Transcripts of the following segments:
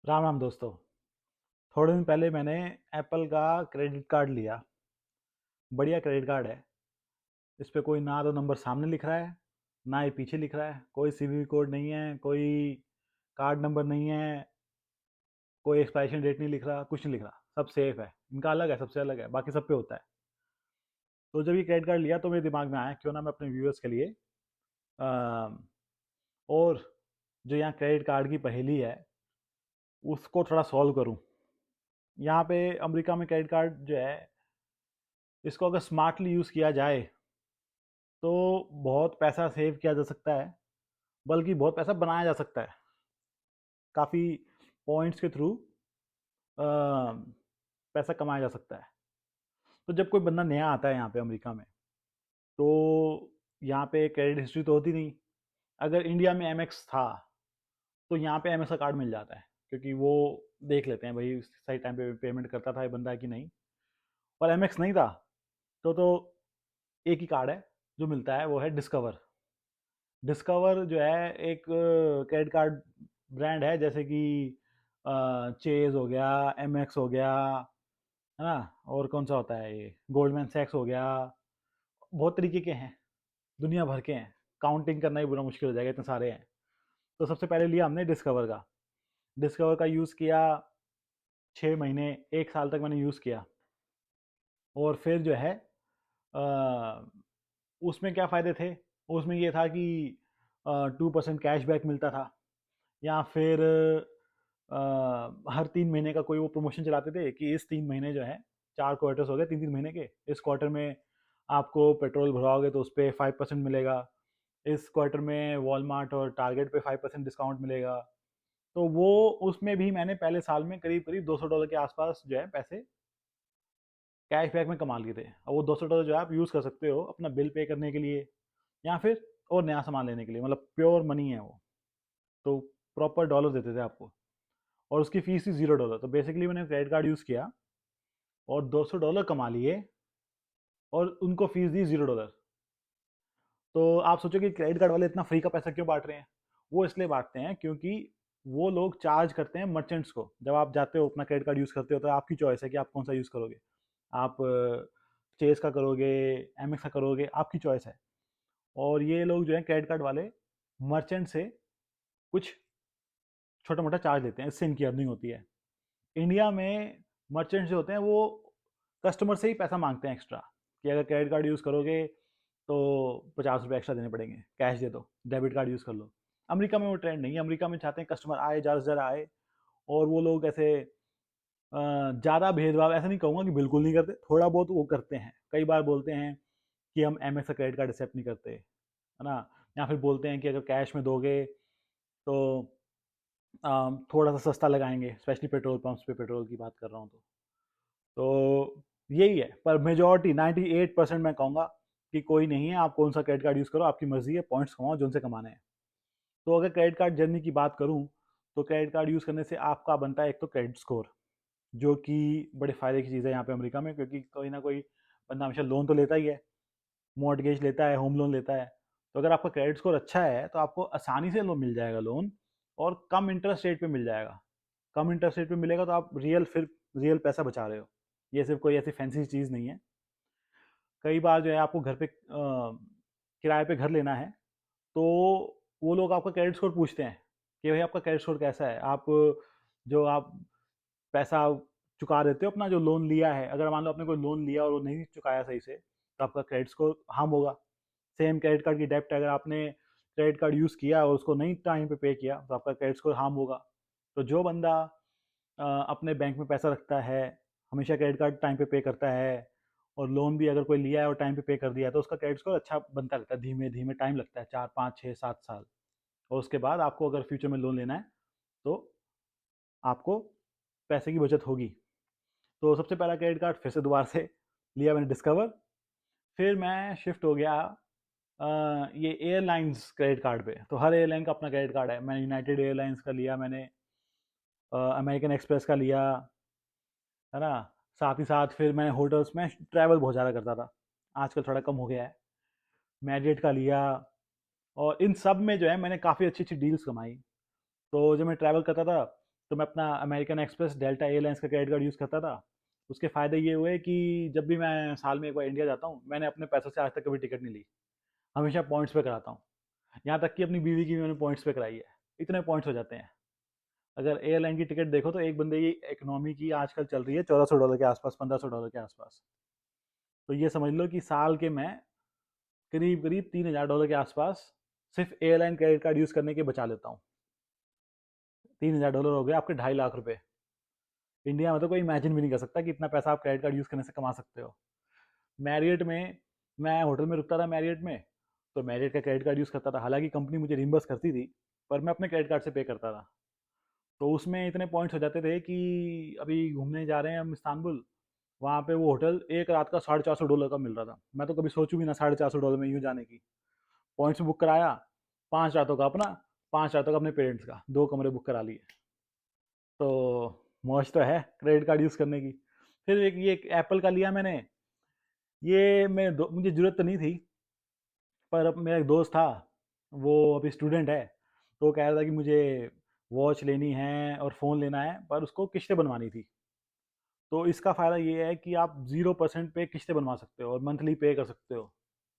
राम राम दोस्तों। थोड़े दिन पहले मैंने एप्पल का क्रेडिट कार्ड लिया। बढ़िया क्रेडिट कार्ड है। इस पे कोई ना तो नंबर सामने लिख रहा है, ना ही पीछे लिख रहा है। कोई सीवीवी कोड नहीं है, कोई कार्ड नंबर नहीं है, कोई एक्सपायरेशन डेट नहीं लिख रहा, कुछ नहीं लिख रहा। सब सेफ है। इनका अलग है, सबसे अलग है, बाकी सब पे होता है। तो जब ये क्रेडिट कार्ड लिया तो मेरे दिमाग में आया क्यों ना मैं अपने व्यूअर्स के लिए अ, और जो यहाँ क्रेडिट कार्ड की पहेली है उसको थोड़ा सॉल्व करूँ। यहाँ पे अमेरिका में क्रेडिट कार्ड जो है, इसको अगर स्मार्टली यूज़ किया जाए तो बहुत पैसा सेव किया जा सकता है, बल्कि बहुत पैसा बनाया जा सकता है काफ़ी पॉइंट्स के थ्रू। पैसा कमाया जा सकता है। तो जब कोई बंदा नया आता है यहाँ पे अमेरिका में, तो यहाँ पे क्रेडिट हिस्ट्री तो होती नहीं। अगर इंडिया में एमएक्स था तो यहाँ पे एमएक्स का कार्ड मिल जाता है, क्योंकि वो देख लेते हैं भाई सही टाइम पे पेमेंट करता था ये बंदा कि नहीं। और एमएक्स नहीं था तो एक ही कार्ड है जो मिलता है, वो है डिस्कवर। डिस्कवर जो है एक क्रेडिट कार्ड ब्रांड है, जैसे कि चेज हो गया, एमएक्स हो गया, है ना। और कौन सा होता है, ये गोल्डमैन सैक्स हो गया। बहुत तरीके के हैं, दुनिया भर के हैं। काउंटिंग करना ही बुरा मुश्किल हो जाएगा, इतने सारे हैं। तो सबसे पहले लिया हमने डिस्कवर का। डिस्कवर का यूज़ किया 6 महीने, 1 साल तक मैंने यूज़ किया। और फिर जो है अ, उसमें क्या फ़ायदे थे। उसमें ये था कि 2% कैशबैक मिलता था, या फिर हर 3 महीने का कोई वो प्रमोशन चलाते थे कि इस 3 महीने जो है, 4 क्वार्टर्स हो गए 3 3 महीने के, इस क्वार्टर में आपको पेट्रोल भरवाओगे तो उस पर 5% मिलेगा, इस क्वार्टर में वॉलमार्ट और टारगेट पे 5% डिस्काउंट मिलेगा। तो वो उसमें भी मैंने पहले साल में करीब करीब $200 के आसपास जो है पैसे कैशबैक में कमा लिए थे। और वो $200 जो है आप यूज़ कर सकते हो अपना बिल पे करने के लिए, या फिर और नया सामान लेने के लिए। मतलब प्योर मनी है वो। तो प्रॉपर डॉलर देते थे आपको, और उसकी फीस थी $0। तो बेसिकली मैंने क्रेडिट कार्ड यूज़ किया और $200 कमा लिए, और उनको फीस दी $0। तो आप सोचो कि क्रेडिट कार्ड वाले इतना फ्री का पैसा क्यों बांट रहे हैं। वो इसलिए बांटते हैं क्योंकि वो लोग चार्ज करते हैं मर्चेंट्स को। जब आप जाते हो अपना क्रेडिट कार्ड यूज़ करते हो तो आपकी चॉइस है कि आप कौन सा यूज़ करोगे। आप चेस का करोगे, एमएक्स का करोगे, आपकी चॉइस है। और ये लोग जो है क्रेडिट कार्ड वाले मर्चेंट से कुछ छोटा मोटा चार्ज लेते हैं, इससे इनकी अर्निंग होती है। इंडिया में मर्चेंट्स जो होते हैं वो कस्टमर से ही पैसा मांगते हैं एक्स्ट्रा, कि अगर क्रेडिट कार्ड यूज़ करोगे तो ₹50 एक्स्ट्रा देने पड़ेंगे, कैश दे दो, डेबिट कार्ड यूज़ कर लो। अमेरिका में वो ट्रेंड नहीं है। अमेरिका में चाहते हैं कस्टमर आए, ज़्यादा से ज़्यादा आए। और वो लोग ऐसे ज़्यादा भेदभाव ऐसा नहीं कहूँगा कि बिल्कुल नहीं करते, थोड़ा बहुत वो करते हैं। कई बार बोलते हैं कि हम एमएक्स का क्रेडिट कार्ड एक्सेप्ट नहीं करते, है ना। या फिर बोलते हैं कि अगर कैश में दोगे तो थोड़ा सा सस्ता लगाएंगे, स्पेशली पेट्रोल पंप्स पे, पेट्रोल की बात कर रहा हूँ तो यही है। पर मेजॉरिटी 98% मैं कहूँगा कि कोई नहीं है। आप कौन सा क्रेडिट कार्ड यूज़ करो, आपकी मर्जी है, पॉइंट्स कमाओ जो उनसे कमाने हैं। तो अगर क्रेडिट कार्ड जर्नी की बात करूँ, तो क्रेडिट कार्ड यूज़ करने से आपका बनता है एक तो क्रेडिट स्कोर, जो कि बड़े फ़ायदे की चीज़ है यहाँ पे अमेरिका में, क्योंकि कोई ना कोई बंदा हमेशा लोन तो लेता ही है, मॉर्टगेज लेता है, होम लोन लेता है। तो अगर आपका क्रेडिट स्कोर अच्छा है तो आपको आसानी से लोन मिल जाएगा, लोन, और कम इंटरेस्ट रेट पे मिल जाएगा। कम इंटरेस्ट रेट पे मिलेगा तो आप रियल पैसा बचा रहे हो। ये सिर्फ कोई ऐसी फैंसी चीज़ नहीं है। कई बार जो है आपको घर पे किराए पे घर लेना है, तो वो लोग आपका क्रेडिट स्कोर पूछते हैं कि भाई आपका क्रेडिट स्कोर कैसा है। आप पैसा चुका देते हो अपना, जो लोन लिया है, अगर मान लो आपने कोई लोन लिया और वो नहीं चुकाया सही से, तो आपका क्रेडिट स्कोर हार्म होगा। सेम क्रेडिट कार्ड की डेप्ट, अगर आपने क्रेडिट कार्ड यूज़ किया और उसको नहीं टाइम पे किया, तो आपका क्रेडिट स्कोर हार्म होगा। तो जो बंदा अपने बैंक में पैसा रखता है, हमेशा क्रेडिट कार्ड टाइम पे करता है, और लोन भी अगर कोई लिया है और टाइम पे कर दिया है, तो उसका क्रेडिट स्कोर अच्छा बनता रहता है। धीमे धीमे टाइम लगता है, 4 5 6 7 साल। और उसके बाद आपको अगर फ्यूचर में लोन लेना है तो आपको पैसे की बचत होगी। तो सबसे पहला क्रेडिट कार्ड फिर से दोबारा से लिया मैंने, डिस्कवर। फिर मैं शिफ्ट हो गया ये एयरलाइंस क्रेडिट कार्ड पे। तो हर एयरलाइन का अपना क्रेडिट कार्ड है। मैंने यूनाइटेड एयरलाइंस का लिया, मैंने अमेरिकन एक्सप्रेस का लिया, है ना। साथ ही साथ फिर मैंने होटल्स में ट्रैवल बहुत ज़्यादा करता था, आजकल थोड़ा कम हो गया है। मैरियट का लिया। और इन सब में जो है मैंने काफ़ी अच्छी अच्छी डील्स कमाई। तो जब मैं ट्रैवल करता था तो मैं अपना अमेरिकन एक्सप्रेस, डेल्टा एयरलाइंस का क्रेडिट कार्ड यूज़ करता था। उसके फ़ायदे ये हुए कि जब भी मैं साल में एक बार इंडिया जाता हूँ, मैंने अपने पैसों से आज तक कभी टिकट नहीं ली, हमेशा पॉइंट्स पे कराता हूँ। यहाँ तक कि अपनी बीवी की भी मैंने पॉइंट्स पे कराई है, इतने पॉइंट्स हो जाते हैं। अगर एयरलाइन की टिकट देखो तो एक बंदे की इकोनॉमी की आजकल चल रही है $1400 के आसपास, $1500 के आसपास। तो ये समझ लो कि साल के मैं करीब करीब $3000 के आसपास सिर्फ एयरलाइन क्रेडिट कार्ड यूज़ करने के बचा लेता हूँ। $3000 हो गए आपके 2.5 लाख। इंडिया में तो कोई इमेजिन भी नहीं कर सकता कि इतना पैसा आप क्रेडिट कार्ड यूज़ करने से कमा सकते हो। मैरियट में, मैं होटल में रुकता था मैरियट में, तो मैरियट का क्रेडिट कार्ड यूज़ करता था, हालांकि कंपनी मुझे रिम्बर्स करती थी, पर मैं अपने क्रेडिट कार्ड से पे करता था। तो उसमें इतने पॉइंट्स हो जाते थे कि अभी घूमने जा रहे हैं हम इस्तांबुल, वहाँ पे वो होटल एक रात का $450 का मिल रहा था। मैं तो कभी सोचूं भी ना $450 में यूँ जाने की। पॉइंट्स बुक कराया, 5 रातों का अपना, 5 रातों का अपने पेरेंट्स का, 2 कमरे बुक करा लिए। तो मौज तो है क्रेडिट कार्ड यूज़ करने की। फिर एक ये एप्पल का लिया मैंने, ये मुझे ज़रूरत तो नहीं थी, पर अब मेरा एक दोस्त था, वो अभी स्टूडेंट है, तो वो कह रहा था कि मुझे वॉच लेनी है और फ़ोन लेना है, पर उसको किस्तें बनवानी थी। तो इसका फ़ायदा ये है कि आप 0% पे किस्तें बनवा सकते हो और मंथली पे कर सकते हो।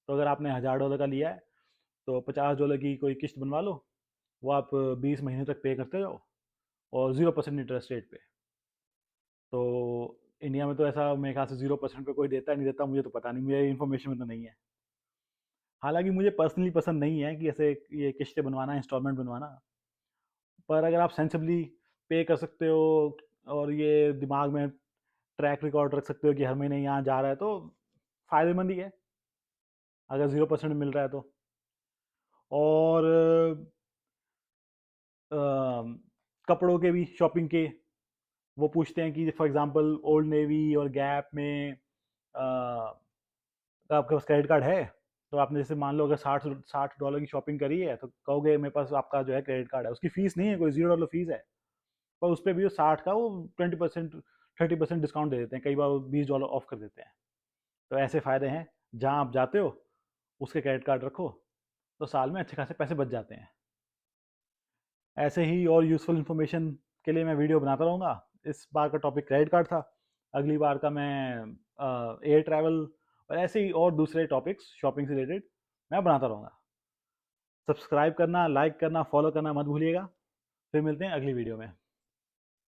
तो अगर आपने $1000 का लिया है, तो $50 की कोई किस्त बनवा लो, वो आप 20 महीने तक पे करते जाओ और 0% इंटरेस्ट रेट पे। तो इंडिया में तो ऐसा मेरे ख्याल से 0% पे कोई देता है, नहीं देता मुझे तो पता नहीं, मुझे इन्फॉर्मेशन में तो नहीं है। हालांकि मुझे पर्सनली पसंद नहीं है कि ऐसे ये किस्तें बनवाना, इंस्टॉलमेंट बनवाना, पर अगर आप सेंसिबली पे कर सकते हो और ये दिमाग में ट्रैक रिकॉर्ड रख सकते हो कि हर महीने यहाँ जा रहा है, तो फ़ायदेमंद ही है अगर 0% मिल रहा है तो। और कपड़ों के भी, शॉपिंग के, वो पूछते हैं कि फॉर एग्जांपल ओल्ड नेवी और गैप में आपके पास क्रेडिट कार्ड है, तो आपने जैसे मान लो अगर $60 की शॉपिंग करी है, तो कहोगे मेरे पास आपका जो है क्रेडिट कार्ड है, उसकी फ़ीस नहीं है, कोई $0 फीस है, पर उस पर भी वो 60 का वो 20% 30% डिस्काउंट दे देते हैं, कई बार वो $20 ऑफ कर देते हैं। तो ऐसे फ़ायदे हैं, जहाँ आप जाते हो उसके क्रेडिट कार्ड रखो, तो साल में अच्छे खासे पैसे बच जाते हैं। ऐसे ही और यूज़फुल इन्फॉर्मेशन के लिए मैं वीडियो बनाता रहूँगा। इस बार का टॉपिक क्रेडिट कार्ड था, अगली बार का मैं एयर ट्रैवल और ऐसे ही और दूसरे टॉपिक्स शॉपिंग से रिलेटेड मैं बनाता रहूँगा। सब्सक्राइब करना, लाइक करना, फॉलो करना मत भूलिएगा। फिर मिलते हैं अगली वीडियो में।